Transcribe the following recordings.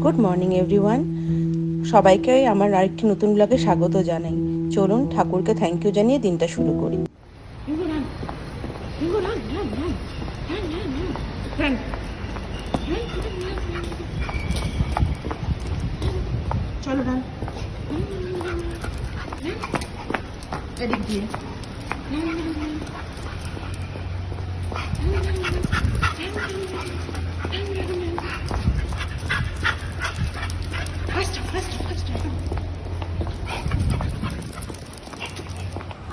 Good morning everyone, সবাইকে আমার আরেকটি নতুন ব্লগে স্বাগত জানাই। চলুন ঠাকুরকে থ্যাংক ইউ জানিয়ে দিনটা শুরু করি। চলো রান এদিক দিয়ে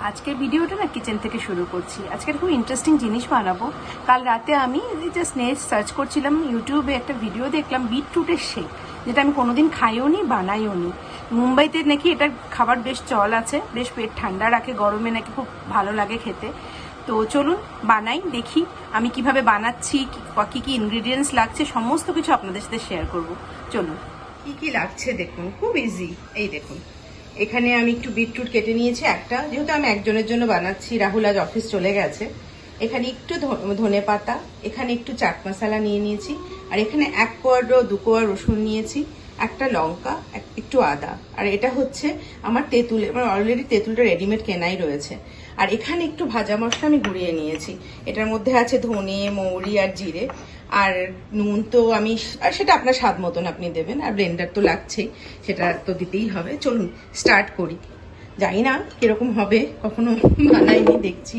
আজকের ভিডিওটা না কিচেন থেকে শুরু করছি। আজকের খুব ইন্টারেস্টিং জিনিস বানাবো। কাল রাতে আমি জাস্ট নেট সার্চ করছিলাম, ইউটিউবে একটা ভিডিও দেখলাম বিটরুটের শেক, যেটা আমি কোনোদিন খাইও নি, বানাইও নি। মুম্বাইতে নাকি এটার খাবার বেশ চল আছে, বেশ পেট ঠান্ডা রাখে, গরমে নাকি খুব ভালো লাগে খেতে। তো চলুন বানাই, দেখি আমি কিভাবে বানাচ্ছি, কি কি ইনগ্রিডিয়েন্টস লাগছে, সমস্ত কিছু আপনাদের সাথে শেয়ার করব। চলুন। কি কি লাগছে দেখুন, খুব ইজি। এই দেখুন, এখানে আমি একটু বিটরুট কেটে নিয়েছি একটা, যেহেতু আমি একজনের জন্য বানাচ্ছি, রাহুল আজ অফিস চলে গেছে। এখানে একটু ধনে পাতা, এখানে একটু চাট মশলা নিয়ে নিয়েছি, আর এখানে 1 কোয়া 2 কোয়া রসুন নিয়েছি, একটা লঙ্কা, একটু আদা। আর এটা হচ্ছে আমার তেঁতুল, আমার অলরেডি তেঁতুলটা রেডিমেড কেনাই রয়েছে। আর এখানে একটু ভাজা মশলা আমি গুঁড়িয়ে নিয়েছি, এটার মধ্যে আছে ধনে, মৌরি আর জিরে। আর নুন তো আমি, আর সেটা আপনার স্বাদ মতন আপনি দেবেন। আর ব্লেন্ডার তো লাগছেই, সেটা তো দিতেই হবে। চলুন স্টার্ট করি। জানি না কিরকম হবে, কখনো বানাইনি, দেখছি।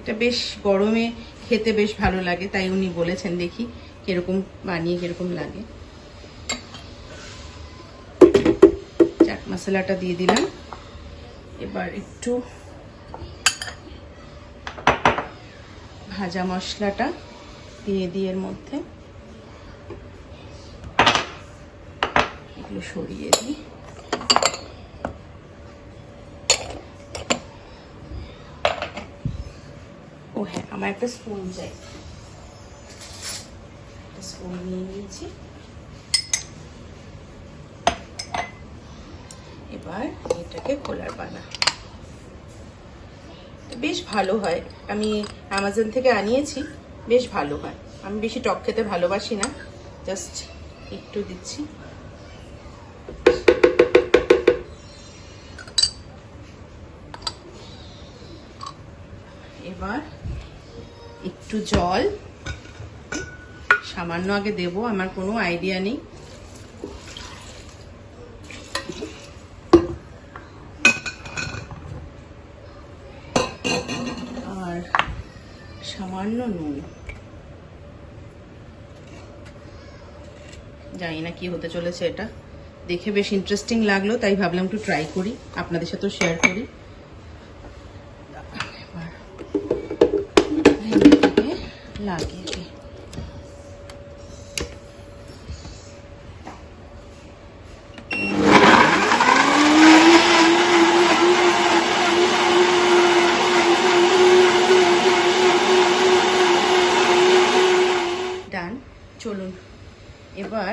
এটা বেশ গরমে খেতে বেশ ভালো লাগে, তাই উনি বলেছেন, দেখি কিরকম বানিয়ে কিরকম লাগে। চাট মশলাটা দিয়ে দিলাম, এবার একটু ভাজা মশলাটা দিয়ে দিয়ে এর মধ্যে এগুলো সরিয়ে দিই। ও হ্যাঁ, আমার একটা স্পুন চাই, একটা স্পুন নিয়ে নিয়েছি। এবার এটাকে খোলার পালা। বেশ ভালো হয়, আমি অ্যামাজন থেকে আনিয়েছি, বেশ ভালো হয়। আমি বেশি টক খেতে ভালোবাসি না, জাস্ট একটু দিচ্ছি। এবার একটু জল সামান্য আগে দেব, আমার কোনো আইডিয়া নেই। আর সামান্য নুন, জানি না কি হতে চলেছে, এটা দেখে বেশ ইন্টারেস্টিং লাগলো, তাই ভাবলাম একটু ট্রাই করি, আপনাদের সাথেও শেয়ার করি। লাগিয়ে দিই। ডান। চলুন এবার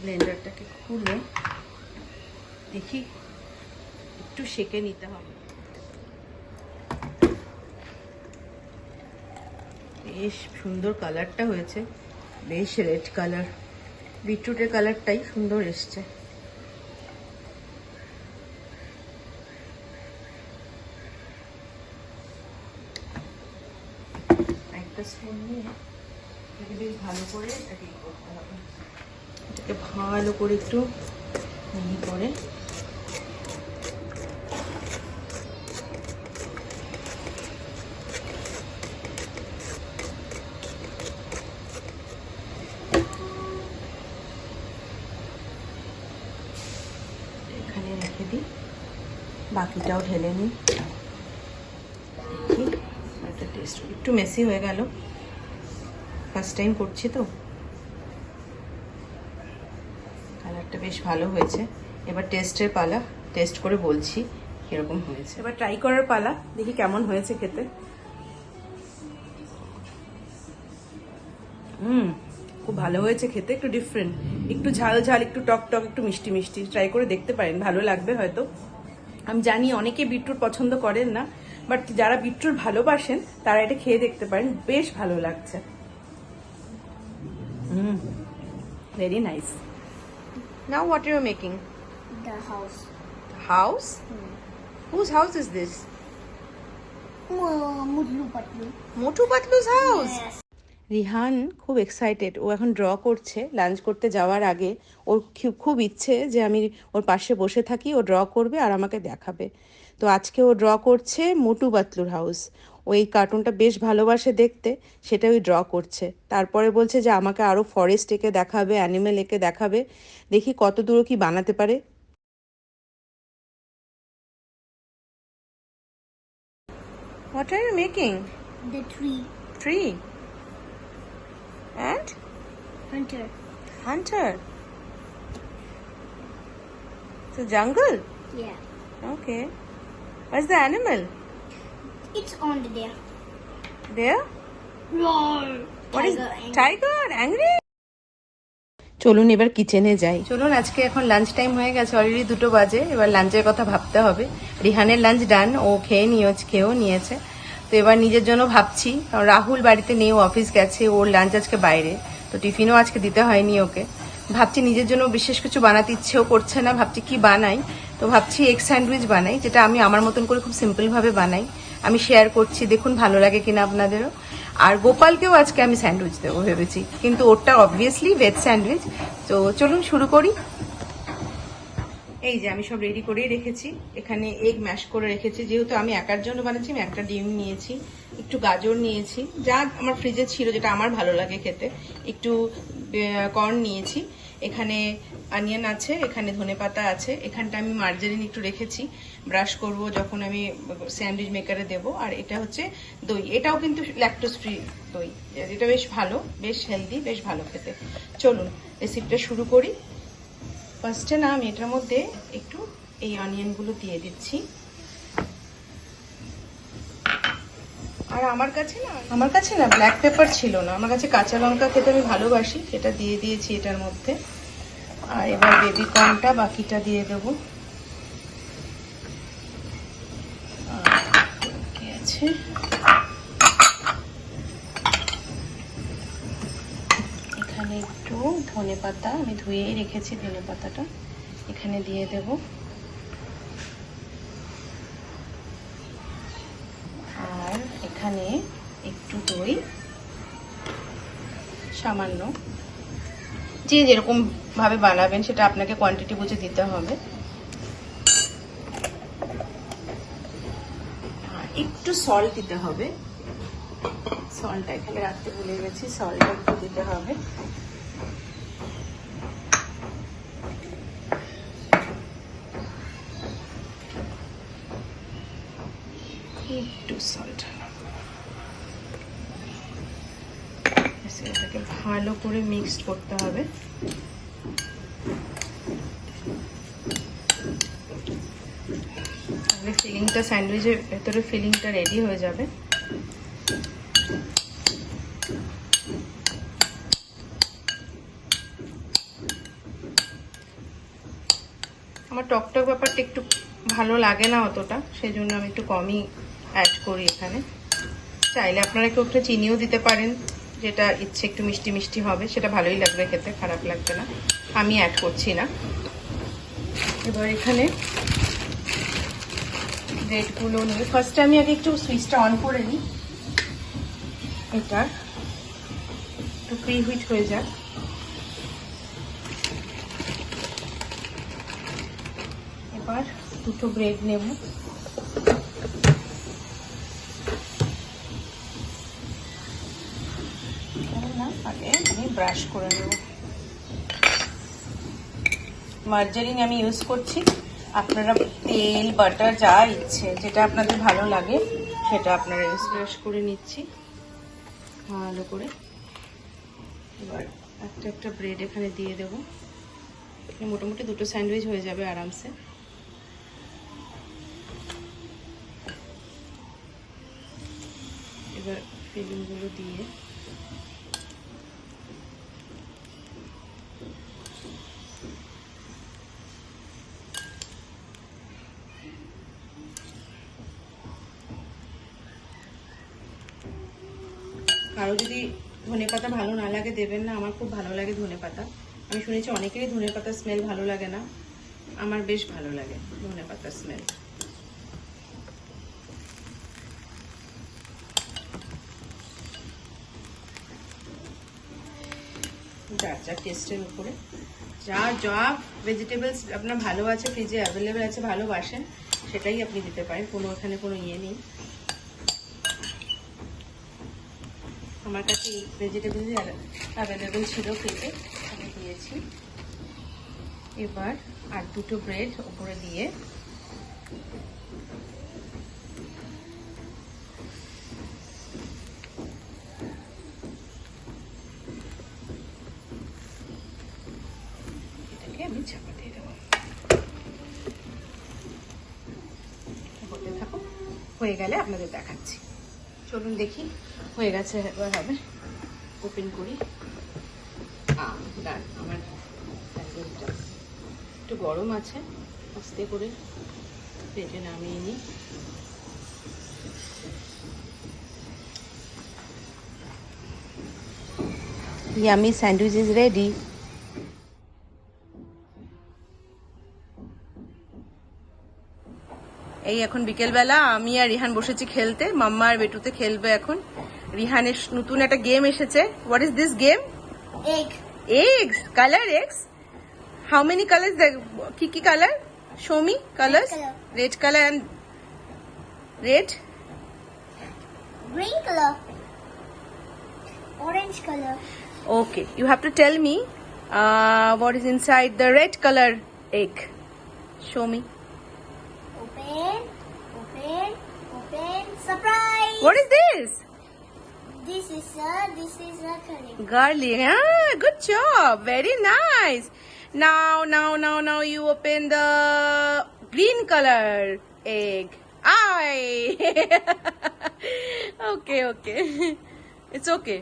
ব্লেন্ডারটাকে খুলে দেখি, একটু সেঁকে নিতে হবে। বেশ সুন্দর কালারটা হয়েছে, বেশ রেড কালার, বিটরুটের কালারটাই সুন্দর এসছে। একটা স্পুন নিয়ে এটাকে বেশ ভালো করে এটাকে করতে হবে, এটাকে ভালো করে একটু মিহি করে এখানে রেখে দিই, বাকিটাও ঢেলে নিই। দেখি একটা টেস্ট, একটু মেসি হয়ে গেল, ফার্স্ট টাইম করছি তো। কালারটা বেশ ভালো হয়েছে, এবার টেস্টের পালা, টেস্ট করে বলছি কিরকম হয়েছে। এবার ট্রাই করার পালা, দেখি কেমন হয়েছে খেতে। খুব ভালো হয়েছে খেতে, একটু ডিফারেন্ট, একটু ঝাল ঝাল, একটু টক টক, একটু মিষ্টি মিষ্টি। ট্রাই করে দেখতে পারেন, ভালো লাগবে হয়তো। আমি জানি অনেকে বিটরুট পছন্দ করেন না, বাট যারা বিটরুট ভালোবাসেন তারা এটা খেয়ে দেখতে পারেন, বেশ ভালো লাগছে। Very nice. Now what you are making? The house. House? Whose house is this? Mudlu Patlu. Motu Patlu's house. Yes. Rihan খুব এক্সাইটেড, ও এখন ড্র করছে। লাঞ্চ করতে যাওয়ার আগে ওর খুব ইচ্ছে যে আমি ওর পাশে বসে থাকি, ও ড্র করবে আর আমাকে দেখাবে। তো আজকে ও ড্র করছে মোটু পাতলুর হাউস। ও এই কার্টুনটা বেশ ভালোবাসে দেখতে, সেটা ওই ড্র করছে। তারপরে বলছে যে আমাকে আরও ফরেস্ট এঁকে দেখাবে, অ্যানিমেল এঁকে দেখাবে, দেখি কত দূর কি বানাতে পারে। What are you making? The tree. Tree and Hunter. Hunter. So jungle? Yeah. Okay. Where's the animal? It's on there. There? Roar. What is Tiger. tiger? Angry? চলুন এবার কিচেনে যাই। চলুন, আজকে এখন লাঞ্চ টাইম হয়ে গেছে, অলরেডি 2 বাজে। এবার লাঞ্চের কথা ভাবতে হবে। রিহানের লাঞ্চ ডান, ও খেয়েও নিয়েছে। তো এবার নিজের জন্য ভাবছি, কারণ রাহুল বাড়িতে নেই, ও অফিস গেছে, ওর লাঞ্চ আজকে বাইরে, তো টিফিনও আজকে দিতে হয়নি ওকে। ভাবছি নিজের জন্য বিশেষ কিছু বানাতে ইচ্ছেও করছে না, ভাবছি কি বানাই। তো ভাবছি এগ স্যান্ডউইচ বানাই, যেটা আমি আমার মতন করে খুব সিম্পলভাবে বানাই। আমি শেয়ার করছি, দেখুন ভালো লাগে কিনা আপনাদেরও। আর গোপালকেও আজকে আমি স্যান্ডউইচ দেবো ভেবেছি, কিন্তু ওটা অবভিয়াসলি ভেজ স্যান্ডউইচ। তো চলুন শুরু করি। এই যে আমি সব রেডি করেই রেখেছি। এখানে এগ ম্যাশ করে রেখেছি, যেহেতু আমি একার জন্য বানাচ্ছি। আমি একটা ডিম নিয়েছি, একটু গাজর নিয়েছি, যা আমার ফ্রিজে ছিল, যেটা আমার ভালো লাগে খেতে। একটু কর্ন নিয়েছি, এখানে অনিয়ন আছে, এখানে ধনেপাতা আছে, এখানটা আমি মার্জারিন একটু রেখেছি, ব্রাশ করব যখন আমি স্যান্ডউইচ মেকারে দেব। আর এটা হচ্ছে দই, এটাও কিন্তু ল্যাকটোজ ফ্রি দই, এটা বেশ ভালো, বেশ হেলদি, বেশ ভালো খেতে। চলুন রেসিপিটা শুরু করি। ফার্স্টে না আমি এটার মধ্যে একটু এই অনিয়নগুলো দিয়ে দিচ্ছি। আর আমার কাছে না ব্ল্যাক পেপার ছিল না, আমার কাছে কাঁচা লঙ্কা খেতে আমি ভালোবাসি, সেটা দিয়ে দিয়েছি এটার মধ্যে। আর এবার বেবি কর্নটা বাকিটা দিয়ে দেবো। কি আছে, এখানে একটু ধনেপাতা, আমি ধুয়েই রেখেছি ধনেপাতাটা, এখানে দিয়ে দেব। আর এখানে একটু দই, সামান্য, যে যেরকম ভাবে বানাবেন সেটা আপনাকে কোয়ান্টিটি বুঝে দিতে হবে। আর একটু সল্ট দিতে হবে, সল্টটা এখানে রাখতে ভুলে গেছি, সল্টটা একটু দিতে হবে। একটু সল্ট, এটাকে ভালো করে মিক্সড করতে হবে। তাহলে ফিলিংটা, স্যান্ডউইচের ভেতরে ফিলিংটা রেডি হয়ে যাবে। আমার টকটক ব্যাপারটা একটু ভালো লাগে না অতটা, সেই জন্য আমি একটু কমই অ্যাড করি এখানে। চাইলে আপনারা একটু চিনিও দিতে পারেন, যেটা ইচ্ছে একটু মিষ্টি মিষ্টি হবে, সেটা ভালোই লাগবে খেতে, খারাপ লাগবে না। আমি অ্যাড করছি না। এবার এখানে ব্রেডগুলো নিয়ে ফার্স্টে আমি আগে একটু সুইচটা অন করে নিই, এটা একটু প্রি হিট হয়ে যাক। এবার 2টো ব্রেড নেব, আগে আমি ব্রাশ করে নেব। মার্জারিন আমি ইউজ করছি, আপনারা তেল, বাটার, যা ইচ্ছে, যেটা আপনাদের ভালো লাগে সেটা আপনারা ইউজ। ব্রাশ করে নিচ্ছি ভালো করে। এবার একটা ব্রেড এখানে দিয়ে দেবো, মোটামুটি 2টো স্যান্ডউইচ হয়ে যাবে আরামসে। এবার ফিলিংগুলো দিয়ে কারো যদি ধনেপাতা ভালো না লাগে দেবেন না, আমার খুব ভালো লাগে ধনেপাতা। আমি শুনেছি অনেকেরই ধনেপাতার স্মেল ভালো লাগে না, আমার বেশ ভালো লাগে ধনেপাতার স্মেল। যার যার টেস্টের উপরে, যা যা ভেজিটেবলস আপনার ভালো আছে, ফ্রিজে অ্যাভেলেবেল আছে, ভালোবাসেন, সেটাই আপনি দিতে পারেন। এখানে কোনো ইয়ে নেই। আমার কাছে ভেজিটেবলস অ্যাভেলেবেল ছিল ফ্রিজে, আমি দিয়েছি। এবার আর দুটো ব্রেড উপরে দিয়ে এটাকে আমি চাপা দিয়ে দেবো। হতে থাকুক, হয়ে গেলে আপনাদের দেখাচ্ছি। চলুন দেখি হয়ে গেছে, এবার হবে ওপেন করি। ডান। আমার স্যান্ডউইচটা একটু গরম আছে, আস্তে করে প্লেটে নামিয়ে নিই। Yummy sandwich is ready. এই এখন বিকেলবেলা আমি আর রিহান বসেছি খেলতে, মাম্মা আর বেটুতে খেলবে এখন। রিহানের নতুন একটা গেম এসেছে। What is this game? Egg. Eggs, color eggs. How many colors? কি color? Show me colors. color. Red color and red. Green color. Orange color. Okay, you have to tell me what is inside the red color egg. Show me. Open. Open. Open. Surprise. What is this? This is a curry. Garlic. Ah, good job. Very nice. Now you open the green color egg. Aye. Okay. It's okay.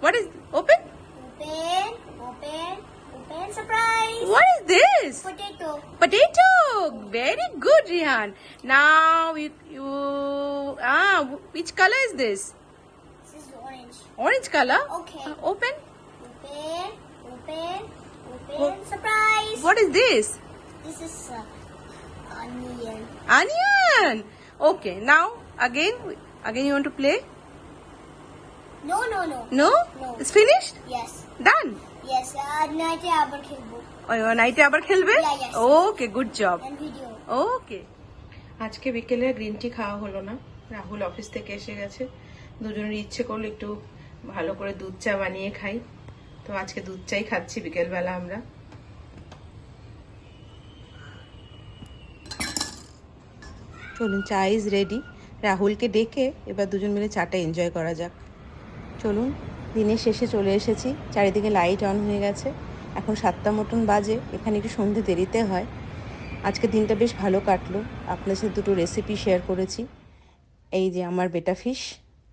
What is open? Open. Open. Open. Surprise. What is this? Potato. Potato. Very good, Rihan. Now which color is this? This is orange. Orange color. Okay. Open. Open. Open. Open. Oh. Surprise. What is this? This is onion. Onion. Okay. Now again you want to play? No. No? No. It's finished? Yes. Done? Yes. Night আবার খেলবো. নাইটে আবার খেলবে? Yeah, yes. Okay, good job. And video. ওকে। আজকে বিকেলে green tea খাওয়া হলো না, রাহুল অফিস থেকে এসে গেছে, দুজনের ইচ্ছে করলো একটু ভালো করে দুধ চা বানিয়ে খাই, তো আজকে দুধ চাই খাচ্ছি বিকেলবেলা আমরা। চলুন, চা ইজ রেডি। রাহুলকে ডেকে এবার দুজন মিলে চাটা এনজয় করা যাক। চলুন, দিনের শেষে চলে এসেছি, চারিদিকে লাইট অন হয়ে গেছে, এখন 7টা মতন বাজে। এখানে একটু সন্ধে দেরিতে হয়। আজকে দিনটা বেশ ভালো কাটলো, আপনার সাথে দুটো রেসিপি শেয়ার করেছি। এই যে আমার বেটা ফিশ,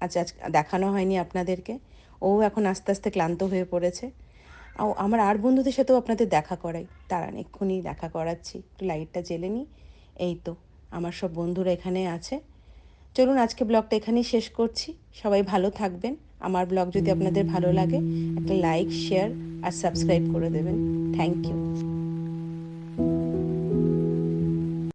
আজ দেখানো হয়নি আপনাদেরকে, ও এখন আস্তে আস্তে ক্লান্ত হয়ে পড়েছে। আমার আর বন্ধুদের সাথেও আপনাদের দেখা করাই, দাঁড়ান এক্ষুনি দেখা করাচ্ছি, একটু লাইটটা জ্বেলে নিই। এই তো আমার সব বন্ধুরা এখানে আছে। চলুন, আজকে ব্লগটা এখানেই শেষ করছি। সবাই ভালো থাকবেন। আমার ব্লগ যদি আপনাদের ভালো লাগে, একটা লাইক, শেয়ার আর সাবস্ক্রাইব করে দেবেন। Thank you.